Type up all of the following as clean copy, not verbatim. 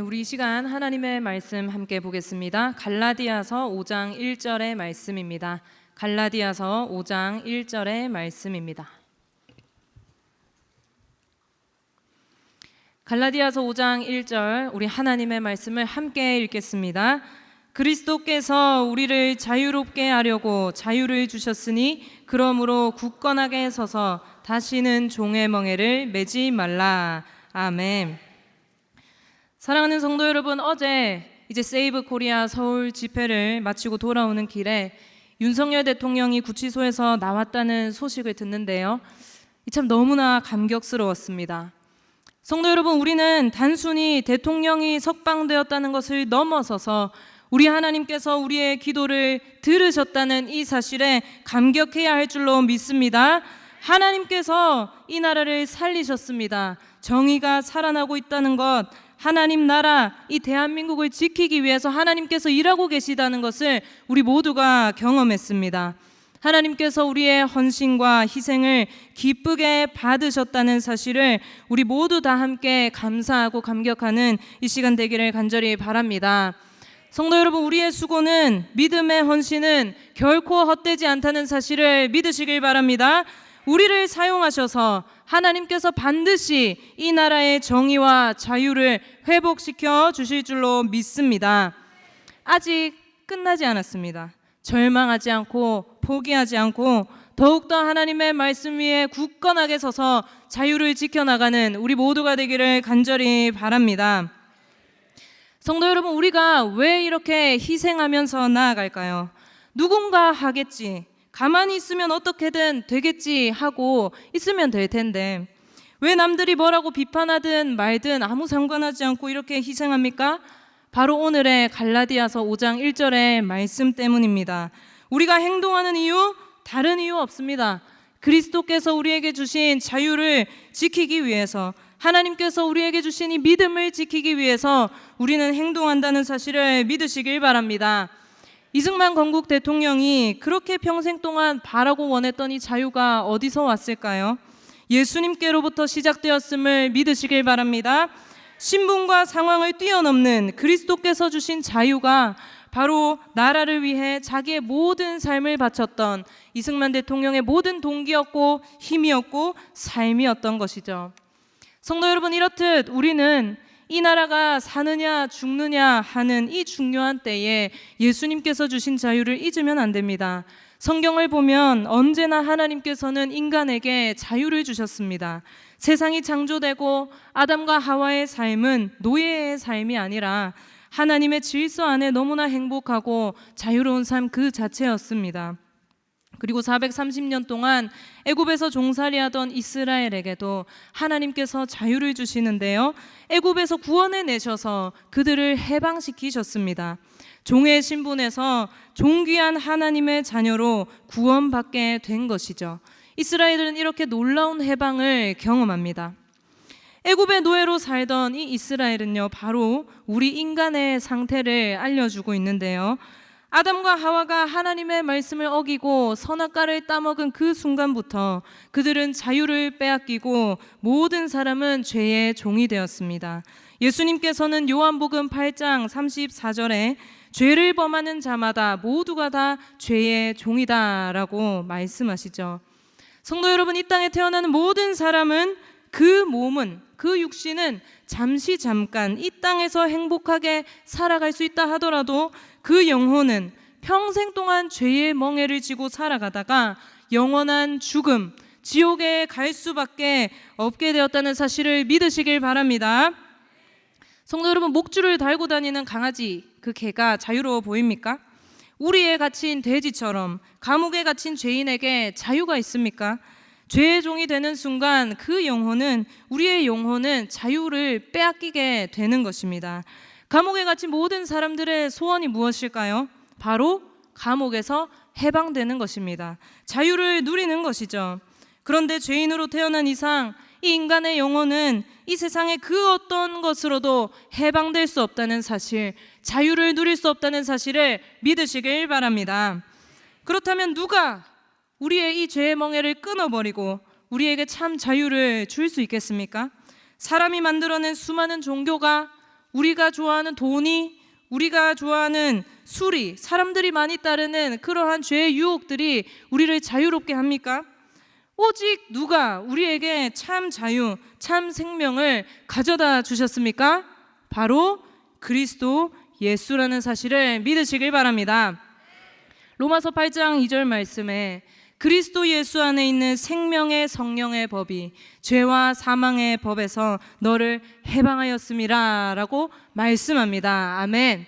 우리 이 시간 하나님의 말씀 함께 보겠습니다. 갈라디아서 5장 1절의 말씀입니다. 갈라디아서 5장 1절의 말씀입니다. 갈라디아서 5장 1절 우리 하나님의 말씀을 함께 읽겠습니다. 그리스도께서 우리를 자유롭게 하려고 자유를 주셨으니 그러므로 굳건하게 서서 다시는 종의 멍에를 매지 말라. 아멘. 사랑하는 성도 여러분, 어제 이제 세이브 코리아 서울 집회를 마치고 돌아오는 길에 윤석열 대통령이 구치소에서 나왔다는 소식을 듣는데요, 참 너무나 감격스러웠습니다. 성도 여러분, 우리는 단순히 대통령이 석방되었다는 것을 넘어서서 우리 하나님께서 우리의 기도를 들으셨다는 이 사실에 감격해야 할 줄로 믿습니다. 하나님께서 이 나라를 살리셨습니다. 정의가 살아나고 있다는 것, 하나님 나라, 이 대한민국을 지키기 위해서 하나님께서 일하고 계시다는 것을 우리 모두가 경험했습니다. 하나님께서 우리의 헌신과 희생을 기쁘게 받으셨다는 사실을 우리 모두 다 함께 감사하고 감격하는 이 시간 되기를 간절히 바랍니다. 성도 여러분, 우리의 수고는, 믿음의 헌신은 결코 헛되지 않다는 사실을 믿으시길 바랍니다. 우리를 사용하셔서 하나님께서 반드시 이 나라의 정의와 자유를 회복시켜 주실 줄로 믿습니다. 아직 끝나지 않았습니다. 절망하지 않고 포기하지 않고 더욱더 하나님의 말씀 위에 굳건하게 서서 자유를 지켜나가는 우리 모두가 되기를 간절히 바랍니다. 성도 여러분, 우리가 왜 이렇게 희생하면서 나아갈까요? 누군가 하겠지, 가만히 있으면 어떻게든 되겠지 하고 있으면 될 텐데 왜 남들이 뭐라고 비판하든 말든 아무 상관하지 않고 이렇게 희생합니까? 바로 오늘의 갈라디아서 5장 1절의 말씀 때문입니다. 우리가 행동하는 이유, 다른 이유 없습니다. 그리스도께서 우리에게 주신 자유를 지키기 위해서, 하나님께서 우리에게 주신 이 믿음을 지키기 위해서 우리는 행동한다는 사실을 믿으시길 바랍니다. 이승만 건국 대통령이 그렇게 평생 동안 바라고 원했던 이 자유가 어디서 왔을까요? 예수님께로부터 시작되었음을 믿으시길 바랍니다. 신분과 상황을 뛰어넘는 그리스도께서 주신 자유가 바로 나라를 위해 자기의 모든 삶을 바쳤던 이승만 대통령의 모든 동기였고 힘이었고 삶이었던 것이죠. 성도 여러분, 이렇듯 우리는 이 나라가 사느냐 죽느냐 하는 이 중요한 때에 예수님께서 주신 자유를 잊으면 안 됩니다. 성경을 보면 언제나 하나님께서는 인간에게 자유를 주셨습니다. 세상이 창조되고 아담과 하와의 삶은 노예의 삶이 아니라 하나님의 질서 안에 너무나 행복하고 자유로운 삶 그 자체였습니다. 그리고 430년 동안 애굽에서 종살이하던 이스라엘에게도 하나님께서 자유를 주시는데요, 애굽에서 구원해 내셔서 그들을 해방시키셨습니다. 종의 신분에서 존귀한 하나님의 자녀로 구원받게 된 것이죠. 이스라엘은 이렇게 놀라운 해방을 경험합니다. 애굽의 노예로 살던 이 이스라엘은요, 바로 우리 인간의 상태를 알려주고 있는데요, 아담과 하와가 하나님의 말씀을 어기고 선악과를 따먹은 그 순간부터 그들은 자유를 빼앗기고 모든 사람은 죄의 종이 되었습니다. 예수님께서는 요한복음 8장 34절에 죄를 범하는 자마다 모두가 다 죄의 종이다라고 말씀하시죠. 성도 여러분, 이 땅에 태어나는 모든 사람은 그 몸은, 그 육신은 잠깐 이 땅에서 행복하게 살아갈 수 있다 하더라도 그 영혼은 평생 동안 죄의 멍에를 지고 살아가다가 영원한 죽음, 지옥에 갈 수밖에 없게 되었다는 사실을 믿으시길 바랍니다. 성도 여러분, 목줄을 달고 다니는 강아지, 그 개가 자유로워 보입니까? 우리에 갇힌 돼지처럼 감옥에 갇힌 죄인에게 자유가 있습니까? 죄의 종이 되는 순간 그 영혼은, 우리의 영혼은 자유를 빼앗기게 되는 것입니다. 감옥에 갇힌 모든 사람들의 소원이 무엇일까요? 바로 감옥에서 해방되는 것입니다. 자유를 누리는 것이죠. 그런데 죄인으로 태어난 이상 이 인간의 영혼은 이 세상의 그 어떤 것으로도 해방될 수 없다는 사실, 자유를 누릴 수 없다는 사실을 믿으시길 바랍니다. 그렇다면 누가 우리의 이 죄의 멍에를 끊어버리고 우리에게 참 자유를 줄 수 있겠습니까? 사람이 만들어낸 수많은 종교가 우리가 좋아하는 돈이, 우리가 좋아하는 술이, 사람들이 많이 따르는 그러한 죄의 유혹들이 우리를 자유롭게 합니까? 오직 누가 우리에게 참 자유, 참 생명을 가져다 주셨습니까? 바로 그리스도 예수라는 사실을 믿으시길 바랍니다. 로마서 8장 2절 말씀에 그리스도 예수 안에 있는 생명의 성령의 법이 죄와 사망의 법에서 너를 해방하였음이라 라고 말씀합니다. 아멘.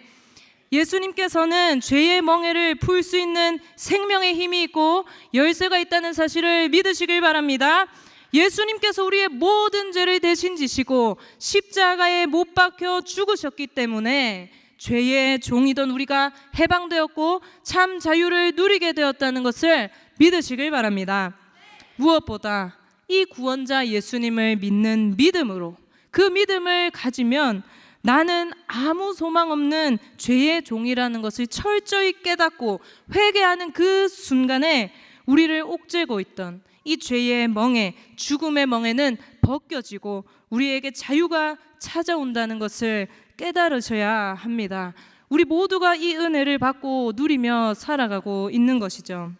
예수님께서는 죄의 멍에를 풀 수 있는 생명의 힘이 있고 열쇠가 있다는 사실을 믿으시길 바랍니다. 예수님께서 우리의 모든 죄를 대신 지시고 십자가에 못 박혀 죽으셨기 때문에 죄의 종이던 우리가 해방되었고 참 자유를 누리게 되었다는 것을 믿으시길 바랍니다. 무엇보다 이 구원자 예수님을 믿는 믿음으로, 그 믿음을 가지면 나는 아무 소망 없는 죄의 종이라는 것을 철저히 깨닫고 회개하는 그 순간에 우리를 옥죄고 있던 이 죄의 멍에, 죽음의 멍에는 벗겨지고 우리에게 자유가 찾아온다는 것을 깨달으셔야 합니다. 우리 모두가 이 은혜를 받고 누리며 살아가고 있는 것이죠.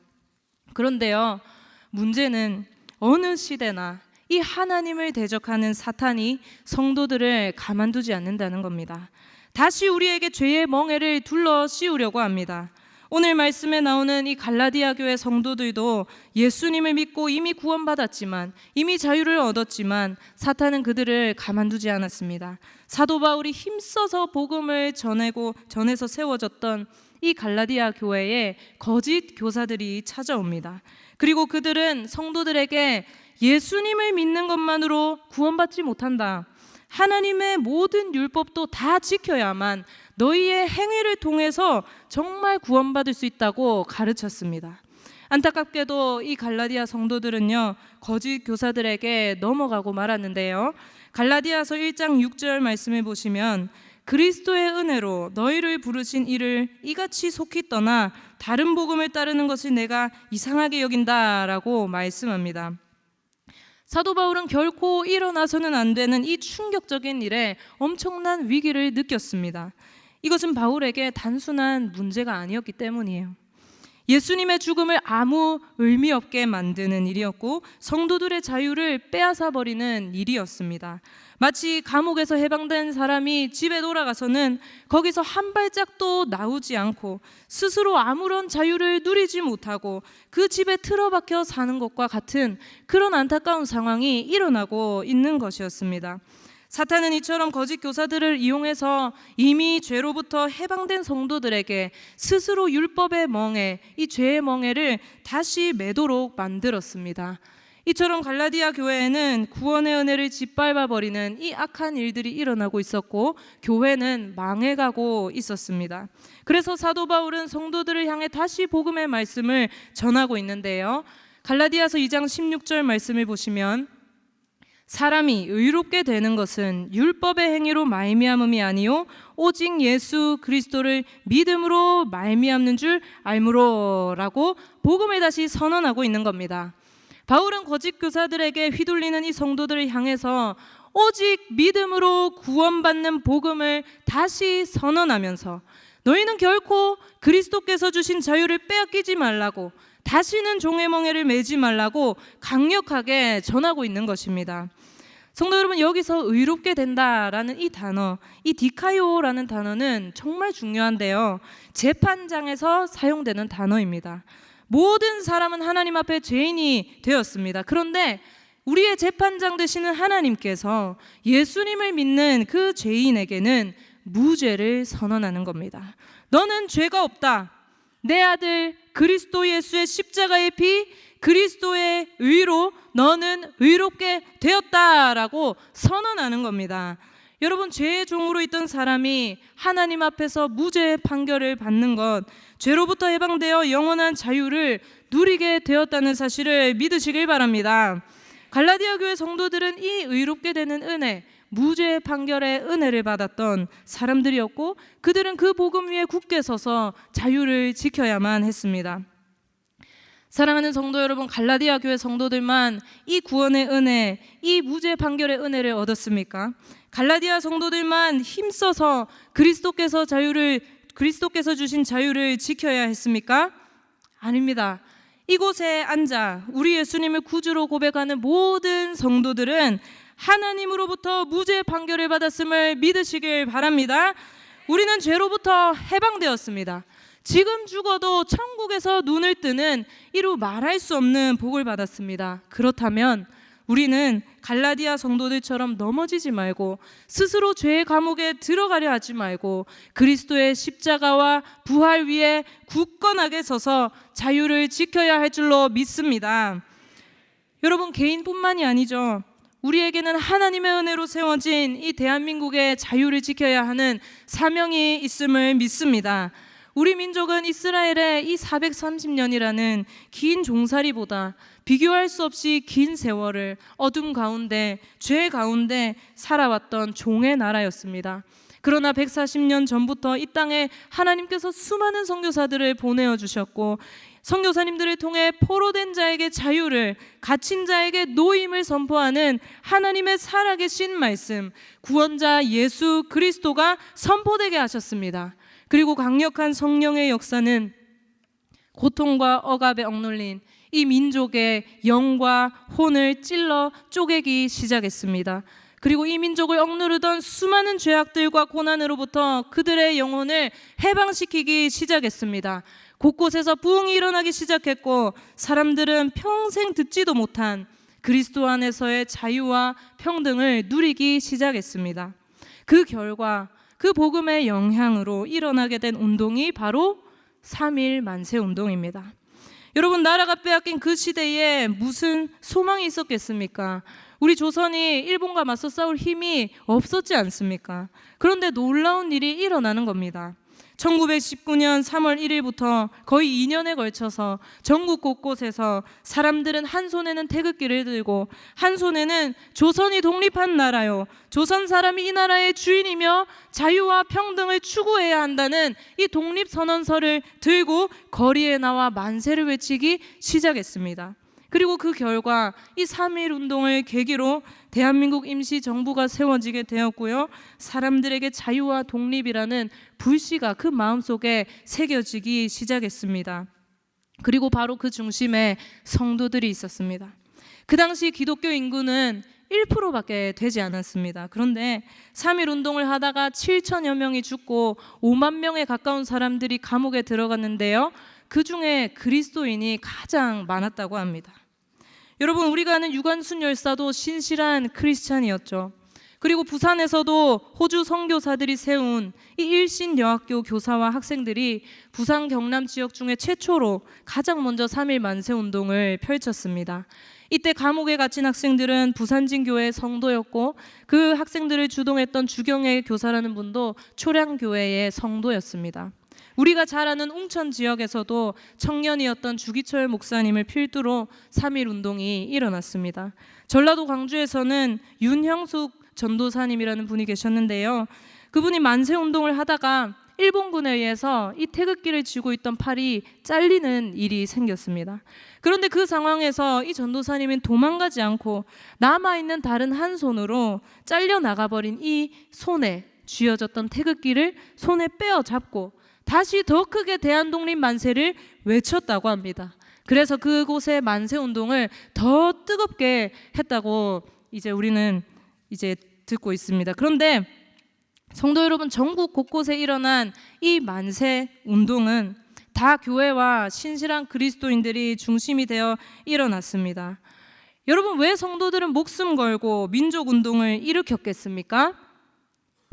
그런데요, 문제는 어느 시대나 이 하나님을 대적하는 사탄이 성도들을 가만두지 않는다는 겁니다. 다시 우리에게 죄의 멍에를 둘러 씌우려고 합니다. 오늘 말씀에 나오는 이 갈라디아 교회 성도들도 예수님을 믿고 이미 구원받았지만, 이미 자유를 얻었지만 사탄은 그들을 가만두지 않았습니다. 사도 바울이 힘써서 복음을 전해서 세워졌던 이 갈라디아 교회에 거짓 교사들이 찾아옵니다. 그리고 그들은 성도들에게 예수님을 믿는 것만으로 구원받지 못한다, 하나님의 모든 율법도 다 지켜야만 너희의 행위를 통해서 정말 구원받을 수 있다고 가르쳤습니다. 안타깝게도 이 갈라디아 성도들은요, 거짓 교사들에게 넘어가고 말았는데요, 갈라디아서 1장 6절 말씀을 보시면 그리스도의 은혜로 너희를 부르신 이를 이같이 속히 떠나 다른 복음을 따르는 것을 내가 이상하게 여긴다라고 말씀합니다. 사도 바울은 결코 일어나서는 안 되는 이 충격적인 일에 엄청난 위기를 느꼈습니다. 이것은 바울에게 단순한 문제가 아니었기 때문이에요. 예수님의 죽음을 아무 의미 없게 만드는 일이었고 성도들의 자유를 빼앗아버리는 일이었습니다. 마치 감옥에서 해방된 사람이 집에 돌아가서는 거기서 한 발짝도 나오지 않고 스스로 아무런 자유를 누리지 못하고 그 집에 틀어박혀 사는 것과 같은 그런 안타까운 상황이 일어나고 있는 것이었습니다. 사탄은 이처럼 거짓 교사들을 이용해서 이미 죄로부터 해방된 성도들에게 스스로 율법의 멍에, 이 죄의 멍에를 다시 매도록 만들었습니다. 이처럼 갈라디아 교회에는 구원의 은혜를 짓밟아버리는 이 악한 일들이 일어나고 있었고 교회는 망해가고 있었습니다. 그래서 사도 바울은 성도들을 향해 다시 복음의 말씀을 전하고 있는데요, 갈라디아서 2장 16절 말씀을 보시면 사람이 의롭게 되는 것은 율법의 행위로 말미암음이 아니요 오직 예수 그리스도를 믿음으로 말미암는 줄 알므로라고 복음을 다시 선언하고 있는 겁니다. 바울은 거짓 교사들에게 휘둘리는 이 성도들을 향해서 오직 믿음으로 구원받는 복음을 다시 선언하면서 너희는 결코 그리스도께서 주신 자유를 빼앗기지 말라고, 다시는 종의 멍에를 매지 말라고 강력하게 전하고 있는 것입니다. 성도 여러분, 여기서 의롭게 된다라는 이 단어, 이 디카이오라는 단어는 정말 중요한데요, 재판장에서 사용되는 단어입니다. 모든 사람은 하나님 앞에 죄인이 되었습니다. 그런데 우리의 재판장 되시는 하나님께서 예수님을 믿는 그 죄인에게는 무죄를 선언하는 겁니다. 너는 죄가 없다. 내 아들 그리스도 예수의 십자가의 피, 그리스도의 의로 너는 의롭게 되었다라고 선언하는 겁니다. 여러분, 죄의 종으로 있던 사람이 하나님 앞에서 무죄 판결을 받는 것, 죄로부터 해방되어 영원한 자유를 누리게 되었다는 사실을 믿으시길 바랍니다. 갈라디아 교회 성도들은 이 의롭게 되는 은혜, 무죄 판결의 은혜를 받았던 사람들이었고 그들은 그 복음 위에 굳게 서서 자유를 지켜야만 했습니다. 사랑하는 성도 여러분, 갈라디아 교회 성도들만 이 구원의 은혜, 이 무죄 판결의 은혜를 얻었습니까? 갈라디아 성도들만 힘써서 그리스도께서 주신 자유를 지켜야 했습니까? 아닙니다. 이곳에 앉아 우리 예수님을 구주로 고백하는 모든 성도들은 하나님으로부터 무죄 판결을 받았음을 믿으시길 바랍니다. 우리는 죄로부터 해방되었습니다. 지금 죽어도 천국에서 눈을 뜨는 이루 말할 수 없는 복을 받았습니다. 그렇다면 우리는 갈라디아 성도들처럼 넘어지지 말고 스스로 죄의 감옥에 들어가려 하지 말고 그리스도의 십자가와 부활 위에 굳건하게 서서 자유를 지켜야 할 줄로 믿습니다. 여러분, 개인뿐만이 아니죠. 우리에게는 하나님의 은혜로 세워진 이 대한민국의 자유를 지켜야 하는 사명이 있음을 믿습니다. 우리 민족은 이스라엘의 이 430년이라는 긴 종살이보다 비교할 수 없이 긴 세월을 어둠 가운데, 죄 가운데 살아왔던 종의 나라였습니다. 그러나 140년 전부터 이 땅에 하나님께서 수많은 선교사들을 보내어 주셨고 선교사님들을 통해 포로된 자에게 자유를, 갇힌 자에게 노임을 선포하는 하나님의 살아계신 말씀, 구원자 예수 그리스도가 선포되게 하셨습니다. 그리고 강력한 성령의 역사는 고통과 억압에 억눌린 이 민족의 영과 혼을 찔러 쪼개기 시작했습니다. 그리고 이 민족을 억누르던 수많은 죄악들과 고난으로부터 그들의 영혼을 해방시키기 시작했습니다. 곳곳에서 부흥이 일어나기 시작했고 사람들은 평생 듣지도 못한 그리스도 안에서의 자유와 평등을 누리기 시작했습니다. 그 결과 그 복음의 영향으로 일어나게 된 운동이 바로 3.1 만세 운동입니다. 여러분, 나라가 빼앗긴 그 시대에 무슨 소망이 있었겠습니까? 우리 조선이 일본과 맞서 싸울 힘이 없었지 않습니까? 그런데 놀라운 일이 일어나는 겁니다. 1919년 3월 1일부터 거의 2년에 걸쳐서 전국 곳곳에서 사람들은 한 손에는 태극기를 들고 한 손에는 조선이 독립한 나라요, 조선 사람이 이 나라의 주인이며 자유와 평등을 추구해야 한다는 이 독립선언서를 들고 거리에 나와 만세를 외치기 시작했습니다. 그리고 그 결과 이 3.1 운동을 계기로 대한민국 임시정부가 세워지게 되었고요, 사람들에게 자유와 독립이라는 불씨가 그 마음속에 새겨지기 시작했습니다. 그리고 바로 그 중심에 성도들이 있었습니다. 그 당시 기독교 인구는 1%밖에 되지 않았습니다. 그런데 3.1 운동을 하다가 7천여 명이 죽고 5만 명에 가까운 사람들이 감옥에 들어갔는데요, 그 중에 그리스도인이 가장 많았다고 합니다. 여러분, 우리가 아는 유관순 열사도 신실한 크리스찬이었죠. 그리고 부산에서도 호주 선교사들이 세운 이 일신여학교 교사와 학생들이 부산 경남 지역 중에 최초로 가장 먼저 3.1 만세 운동을 펼쳤습니다. 이때 감옥에 갇힌 학생들은 부산진교회 성도였고 그 학생들을 주동했던 주경애 교사라는 분도 초량교회의 성도였습니다. 우리가 잘 아는 웅천 지역에서도 청년이었던 주기철 목사님을 필두로 3.1 운동이 일어났습니다. 전라도 광주에서는 윤형숙 전도사님이라는 분이 계셨는데요, 그분이 만세 운동을 하다가 일본군에 의해서 이 태극기를 쥐고 있던 팔이 잘리는 일이 생겼습니다. 그런데 그 상황에서 이 전도사님은 도망가지 않고 남아있는 다른 한 손으로 잘려 나가버린 이 손에 쥐어졌던 태극기를 손에 빼어잡고 다시 더 크게 대한독립 만세를 외쳤다고 합니다. 그래서 그곳의 만세 운동을 더 뜨겁게 했다고 우리는 듣고 있습니다. 그런데 성도 여러분, 전국 곳곳에 일어난 이 만세 운동은 다 교회와 신실한 그리스도인들이 중심이 되어 일어났습니다. 여러분, 왜 성도들은 목숨 걸고 민족 운동을 일으켰겠습니까?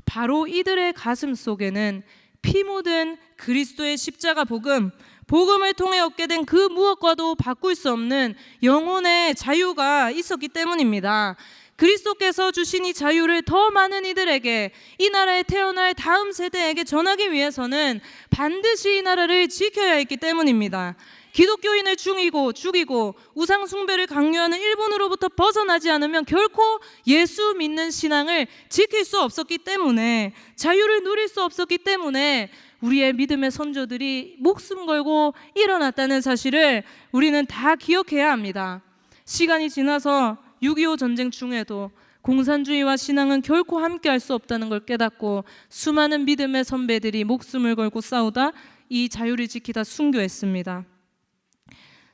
바로 이들의 가슴 속에는 피 묻은 그리스도의 십자가 복음을 통해 얻게 된 그 무엇과도 바꿀 수 없는 영혼의 자유가 있었기 때문입니다. 그리스도께서 주신 이 자유를 더 많은 이들에게, 이 나라에 태어날 다음 세대에게 전하기 위해서는 반드시 이 나라를 지켜야 했기 때문입니다. 기독교인을 죽이고 우상 숭배를 강요하는 일본으로부터 벗어나지 않으면 결코 예수 믿는 신앙을 지킬 수 없었기 때문에, 자유를 누릴 수 없었기 때문에 우리의 믿음의 선조들이 목숨 걸고 일어났다는 사실을 우리는 다 기억해야 합니다. 시간이 지나서 6.25 전쟁 중에도 공산주의와 신앙은 결코 함께할 수 없다는 걸 깨닫고 수많은 믿음의 선배들이 목숨을 걸고 싸우다 이 자유를 지키다 순교했습니다.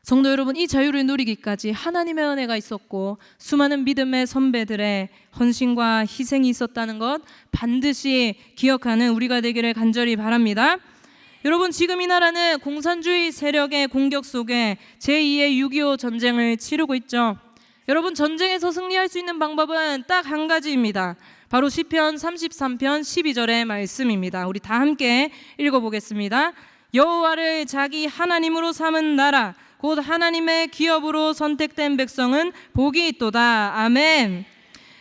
성도 여러분, 이 자유를 누리기까지 하나님의 은혜가 있었고 수많은 믿음의 선배들의 헌신과 희생이 있었다는 것 반드시 기억하는 우리가 되기를 간절히 바랍니다. 여러분, 지금 이 나라는 공산주의 세력의 공격 속에 제2의 6.25 전쟁을 치르고 있죠. 여러분, 전쟁에서 승리할 수 있는 방법은 딱 한 가지입니다. 바로 시편 33편 12절의 말씀입니다. 우리 다 함께 읽어보겠습니다. 여호와를 자기 하나님으로 삼은 나라, 곧 하나님의 기업으로 선택된 백성은 복이 있도다. 아멘.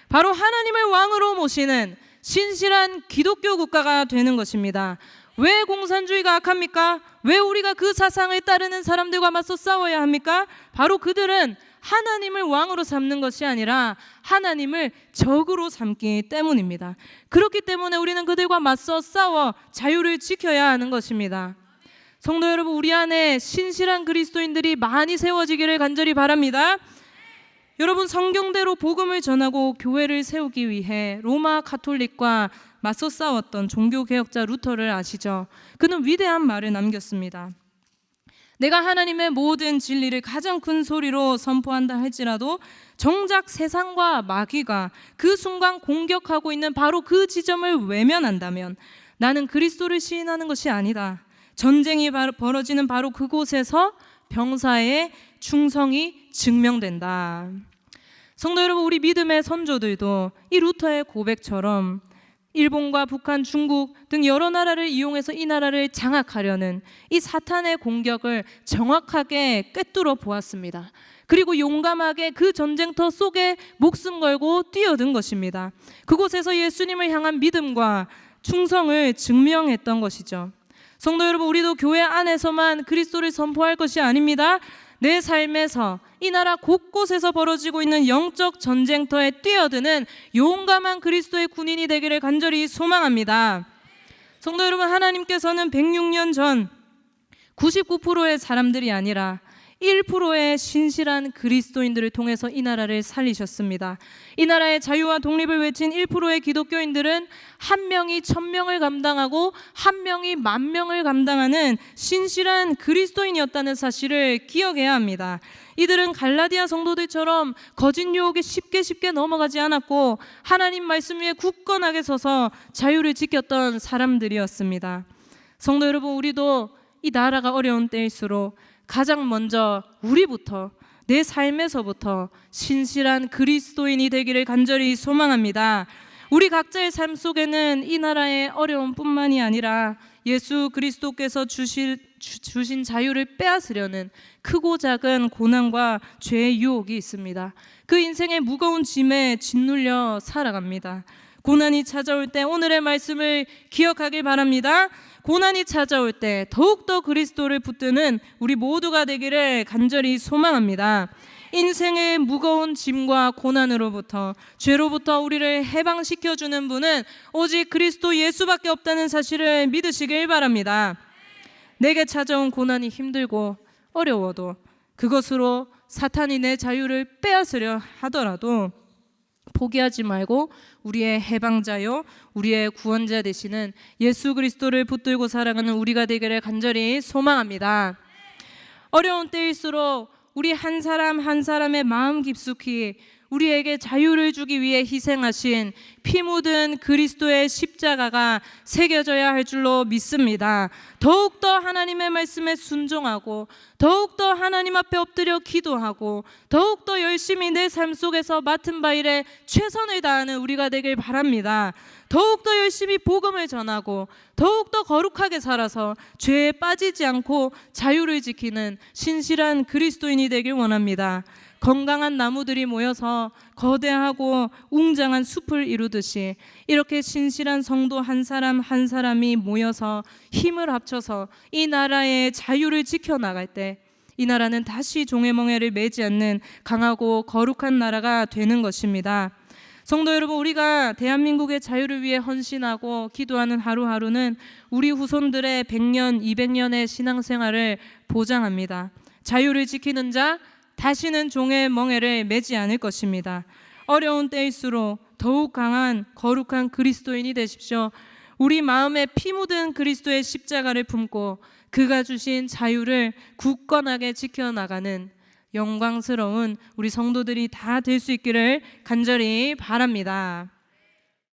바로 하나님을 왕으로 모시는 신실한 기독교 국가가 되는 것입니다. 왜 공산주의가 악합니까? 왜 우리가 그 사상을 따르는 사람들과 맞서 싸워야 합니까? 바로 그들은 하나님을 왕으로 삼는 것이 아니라 하나님을 적으로 삼기 때문입니다. 그렇기 때문에 우리는 그들과 맞서 싸워 자유를 지켜야 하는 것입니다. 성도 여러분, 우리 안에 신실한 그리스도인들이 많이 세워지기를 간절히 바랍니다. 여러분, 성경대로 복음을 전하고 교회를 세우기 위해 로마 가톨릭과 맞서 싸웠던 종교개혁자 루터를 아시죠? 그는 위대한 말을 남겼습니다. 내가 하나님의 모든 진리를 가장 큰 소리로 선포한다 할지라도 정작 세상과 마귀가 그 순간 공격하고 있는 바로 그 지점을 외면한다면 나는 그리스도를 시인하는 것이 아니다. 전쟁이 벌어지는 바로 그곳에서 병사의 충성이 증명된다. 성도 여러분, 우리 믿음의 선조들도 이 루터의 고백처럼 일본과 북한, 중국 등 여러 나라를 이용해서 이 나라를 장악하려는 이 사탄의 공격을 정확하게 꿰뚫어 보았습니다. 그리고 용감하게 그 전쟁터 속에 목숨 걸고 뛰어든 것입니다. 그곳에서 예수님을 향한 믿음과 충성을 증명했던 것이죠. 성도 여러분, 우리도 교회 안에서만 그리스도를 선포할 것이 아닙니다. 내 삶에서 이 나라 곳곳에서 벌어지고 있는 영적 전쟁터에 뛰어드는 용감한 그리스도의 군인이 되기를 간절히 소망합니다. 성도 여러분, 하나님께서는 106년 전 99%의 사람들이 아니라 1%의 신실한 그리스도인들을 통해서 이 나라를 살리셨습니다. 이 나라의 자유와 독립을 외친 1%의 기독교인들은 한 명이 1000명을 감당하고 한 명이 10,000명을 감당하는 신실한 그리스도인이었다는 사실을 기억해야 합니다. 이들은 갈라디아 성도들처럼 거짓 유혹에 쉽게 넘어가지 않았고 하나님 말씀 위에 굳건하게 서서 자유를 지켰던 사람들이었습니다. 성도 여러분, 우리도 이 나라가 어려운 때일수록 가장 먼저 우리부터, 내 삶에서부터 신실한 그리스도인이 되기를 간절히 소망합니다. 우리 각자의 삶 속에는 이 나라의 어려움뿐만이 아니라 예수 그리스도께서 주신 자유를 빼앗으려는 크고 작은 고난과 죄의 유혹이 있습니다. 그 인생의 무거운 짐에 짓눌려 살아갑니다. 고난이 찾아올 때 오늘의 말씀을 기억하길 바랍니다. 고난이 찾아올 때 더욱더 그리스도를 붙드는 우리 모두가 되기를 간절히 소망합니다. 인생의 무거운 짐과 고난으로부터, 죄로부터 우리를 해방시켜주는 분은 오직 그리스도 예수밖에 없다는 사실을 믿으시길 바랍니다. 내게 찾아온 고난이 힘들고 어려워도 그것으로 사탄이 내 자유를 빼앗으려 하더라도 포기하지 말고 우리의 해방자요, 우리의 구원자 되시는 예수 그리스도를 붙들고 살아가는 우리가 되기를 간절히 소망합니다. 어려운 때일수록 우리 한 사람 한 사람의 마음 깊숙이 우리에게 자유를 주기 위해 희생하신 피 묻은 그리스도의 십자가가 새겨져야 할 줄로 믿습니다. 더욱더 하나님의 말씀에 순종하고 더욱더 하나님 앞에 엎드려 기도하고 더욱더 열심히 내 삶 속에서 맡은 바 일에 최선을 다하는 우리가 되길 바랍니다. 더욱더 열심히 복음을 전하고 더욱더 거룩하게 살아서 죄에 빠지지 않고 자유를 지키는 신실한 그리스도인이 되길 원합니다. 건강한 나무들이 모여서 거대하고 웅장한 숲을 이루듯이 이렇게 신실한 성도 한 사람 한 사람이 모여서 힘을 합쳐서 이 나라의 자유를 지켜나갈 때 이 나라는 다시 종의 멍에를 매지 않는 강하고 거룩한 나라가 되는 것입니다. 성도 여러분, 우리가 대한민국의 자유를 위해 헌신하고 기도하는 하루하루는 우리 후손들의 100년, 200년의 신앙생활을 보장합니다. 자유를 지키는 자, 다시는 종의 멍에를 매지 않을 것입니다. 어려운 때일수록 더욱 강한 거룩한 그리스도인이 되십시오. 우리 마음에 피 묻은 그리스도의 십자가를 품고 그가 주신 자유를 굳건하게 지켜나가는 영광스러운 우리 성도들이 다 될 수 있기를 간절히 바랍니다.